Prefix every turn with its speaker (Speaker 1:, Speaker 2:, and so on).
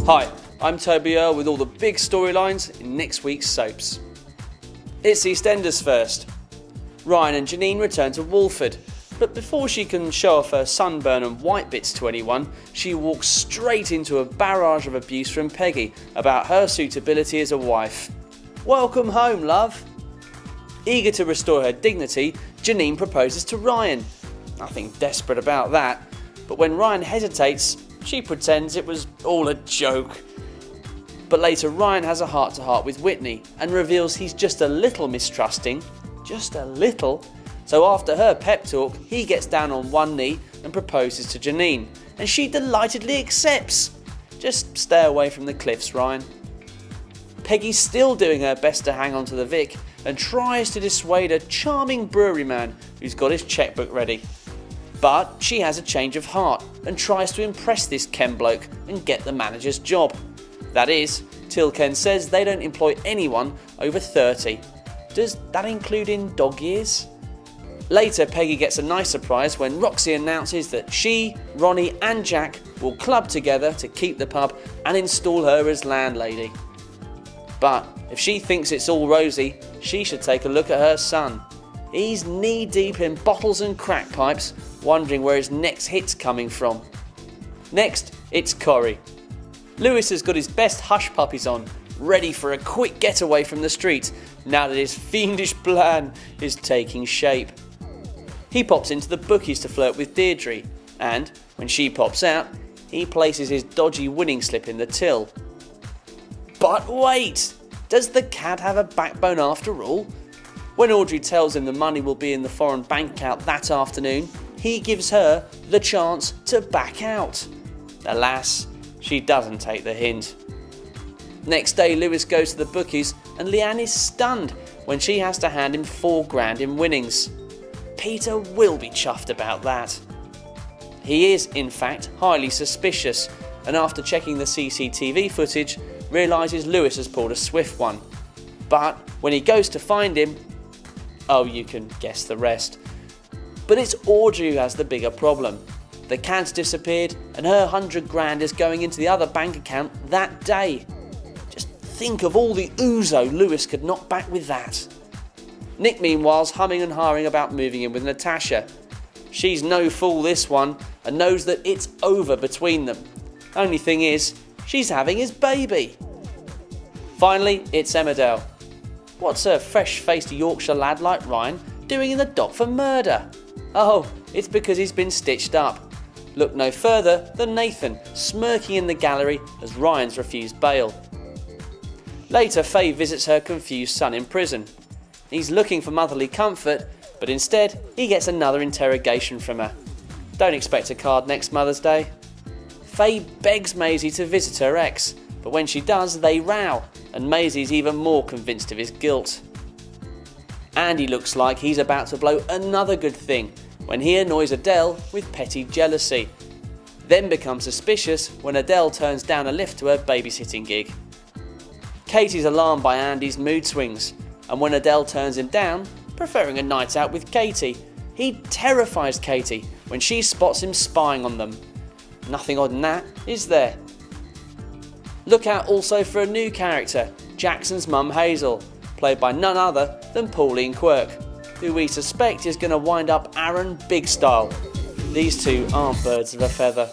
Speaker 1: Hi, I'm Toby Earle with all the big storylines in next week's soaps. It's EastEnders first. Ryan and Janine return to Walford, but before she can show off her sunburn and white bits to anyone, she walks straight into a barrage of abuse from Peggy about her suitability as a wife. Welcome home, love. Eager to restore her dignity, Janine proposes to Ryan. Nothing desperate about that, but when Ryan hesitates, she pretends it was all a joke. But later Ryan has a heart-to-heart with Whitney and reveals he's just a little mistrusting. Just a little. So after her pep talk, he gets down on one knee and proposes to Janine, and she delightedly accepts. Just stay away from the cliffs, Ryan. Peggy's still doing her best to hang on to the Vic and tries to dissuade a charming brewery man who's got his checkbook ready. But she has a change of heart and tries to impress this Ken bloke and get the manager's job. That is, till Ken says they don't employ anyone over 30. Does that include in dog years? Later, Peggy gets a nice surprise when Roxy announces that she, Ronnie and Jack will club together to keep the pub and install her as landlady. But if she thinks it's all rosy, she should take a look at her son. He's knee-deep in bottles and crack pipes, wondering where his next hit's coming from. Next, it's Corrie. Lewis has got his best hush puppies on, ready for a quick getaway from the streets now that his fiendish plan is taking shape. He pops into the bookies to flirt with Deirdre, and when she pops out, he places his dodgy winning slip in the till. But wait! Does the cad have a backbone after all? When Audrey tells him the money will be in the foreign bank account that afternoon, he gives her the chance to back out. Alas, she doesn't take the hint. Next day, Lewis goes to the bookies and Leanne is stunned when she has to hand him $4,000 in winnings. Peter will be chuffed about that. He is, in fact, highly suspicious, and after checking the CCTV footage, realises Lewis has pulled a swift one. But when he goes to find him, oh, you can guess the rest. But it's Audrey who has the bigger problem. The cad's disappeared and her $100,000 is going into the other bank account that day. Just think of all the ouzo Lewis could knock back with that. Nick meanwhile's humming and hawing about moving in with Natasha. She's no fool, this one, and knows that it's over between them. Only thing is, she's having his baby. Finally, it's Emmerdale. What's a fresh-faced Yorkshire lad like Ryan doing in the dock for murder? Oh, it's because he's been stitched up. Look no further than Nathan smirking in the gallery as Ryan's refused bail. Later, Faye visits her confused son in prison. He's looking for motherly comfort, but instead he gets another interrogation from her. Don't expect a card next Mother's Day. Faye begs Maisie to visit her ex, but when she does, they row, and Maisie's even more convinced of his guilt. Andy looks like he's about to blow another good thing when he annoys Adele with petty jealousy, then becomes suspicious when Adele turns down a lift to her babysitting gig. Katie's alarmed by Andy's mood swings, and when Adele turns him down, preferring a night out with Katie, he terrifies Katie when she spots him spying on them. Nothing odd in that, is there? Look out also for a new character, Jackson's mum Hazel, played by none other than Pauline Quirk, who we suspect is going to wind up Aaron Big style. These two aren't birds of a feather.